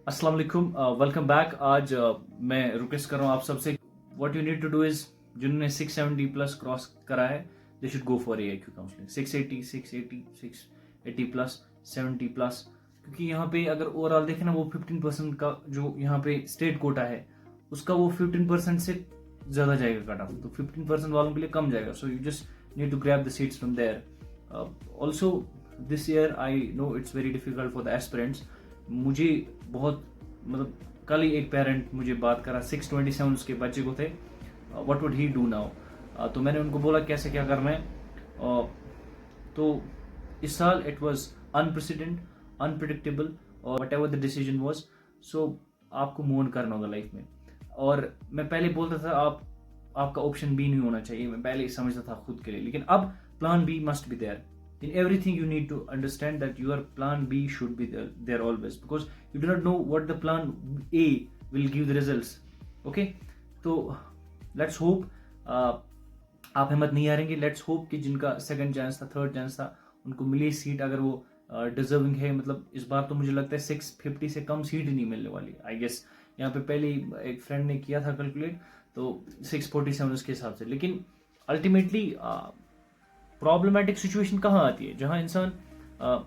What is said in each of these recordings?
अस्सलाम वालेकुम, welcome back. आज मैं रिक्वेस्ट कर रहा हूँ आप सबसे, what you need to do is, जिन्होंने 670 प्लस क्रॉस करा है they should go for AIQ counselling. 680 plus 70 plus, क्योंकि यहाँ पे अगर ओवरऑल देखें ना, वो 15% का जो यहाँ पे स्टेट कोटा है उसका वो 15% से ज़्यादा जाएगा कट ऑफ, तो 15% वालों के लिए कम जाएगा। So you just need to grab the seats from there. Also this year I know it's very difficult for the aspirants. मुझे बहुत मतलब कल ही एक पेरेंट मुझे बात करा, 627 उसके बच्चे को थे, what would he do now. तो मैंने उनको बोला कैसे क्या करना है। तो इस साल इट वाज अनप्रेसिडेंट, अनप्रिडिक्टेबल, और whatever the decision was, so आपको मूव ऑन करना होगा लाइफ में। और मैं पहले बोलता था आपका ऑप्शन बी नहीं होना चाहिए, मैं पहले समझता था खुद के लिए, लेकिन अब plan B must be there. In everything you need to understand that your plan B should be there always, because you do not know what the plan A will give the results. Okay, तो let's hope आप हिम्मत नहीं हारेंगे। Let's hope कि जिनका second chance था, third chance था, उनको मिली seat, अगर वो डिजर्विंग है। मतलब इस बार तो मुझे लगता है 650 से कम सीट ही नहीं मिलने वाली, आई गेस। यहाँ पे पहले एक फ्रेंड ने किया था कैलकुलेट, तो 647 उसके हिसाब से। लेकिन अल्टीमेटली प्रॉब्लमेटिक सिचुएशन कहाँ आती है, जहाँ इंसान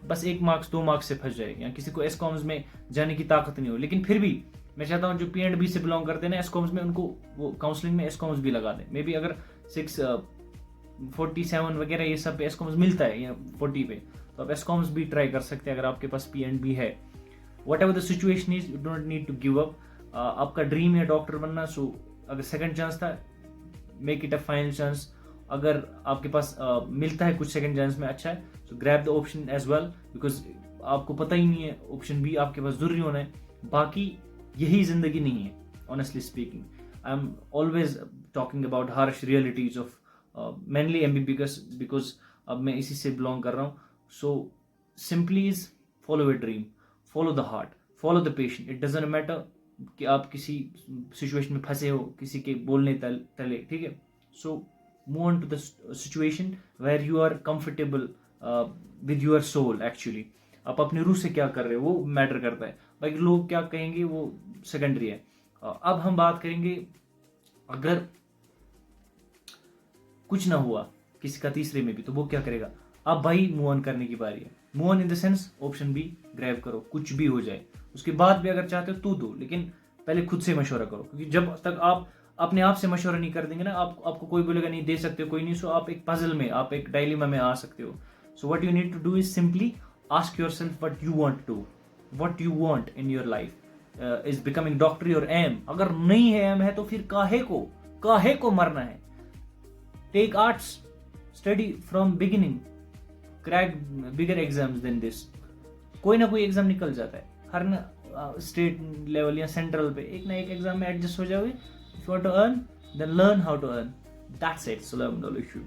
बस 1 मार्क्स 2 मार्क्स से फंस जाए, या किसी को एसकॉम्स में जाने की ताकत नहीं हो। लेकिन फिर भी मैं चाहता हूँ जो P&B से बिलोंग करते हैं ना एसकॉम्स में, उनको वो काउंसलिंग में एसकॉम्स भी लगा दें। मे बी अगर 647 वगैरह ये सब एसकॉम्स मिलता है या 40 पे, तो आप एसकॉम्स भी ट्राई कर सकते हैं अगर आपके पास P&B है। Whatever the situation is, you don't need to give up. आपका ड्रीम है डॉक्टर बनना, सो अगर सेकंड चांस था, make it a final chance. अगर आपके पास मिलता है कुछ सेकंड चांस में, अच्छा है, so grab the option as well, because आपको पता ही नहीं है, ऑप्शन भी आपके पास जरूरी होना है। बाकी यही जिंदगी नहीं है, honestly speaking. I am always talking about harsh realities of mainly MBBS, because अब मैं इसी से बिलोंग कर रहा हूँ। So simply is follow your dream, follow the heart, follow the patient. It doesn't matter कि आप किसी सिचुएशन में फंसे हो, किसी के बोलने तले, ठीक है। सो move on to the situation where you are comfortable with your soul actually। आप अपनी रूह से क्या कर रहे हो वो मैटर करता है, बाकी लोग क्या कहेंगे वो सेकेंडरी है। अब हम बात करेंगे, अगर कुछ ना हुआ किसी का तीसरे में भी, तो वो क्या करेगा। अब भाई मूव ऑन करने की बारी है। Move on in the sense option B grab करो, कुछ भी हो जाए। उसके बाद भी अगर चाहते हो तो दो, लेकिन पहले खुद से मशवरा करो, क्योंकि जब तक आप अपने आप से मशवरा नहीं कर देंगे ना, आपको कोई बोलेगा नहीं दे सकते हो, कोई नहीं। सो आप एक पजल में, आप एक डायलेमा में आ सकते हो। So what you need to do is simply ask yourself what you want to, what you want in your life. Is becoming doctor your aim? अगर नहीं है एम है, तो फिर काहे को मरना है। Take arts, study from beginning, crack bigger exams than this. कोई ना कोई एग्जाम निकल जाता है, हर ना स्टेट लेवल या सेंट्रल पे एक ना एक एग्जाम में एडजस्ट हो जाओगे। If you want to earn, then learn how to earn. That's it. Salam alaikum.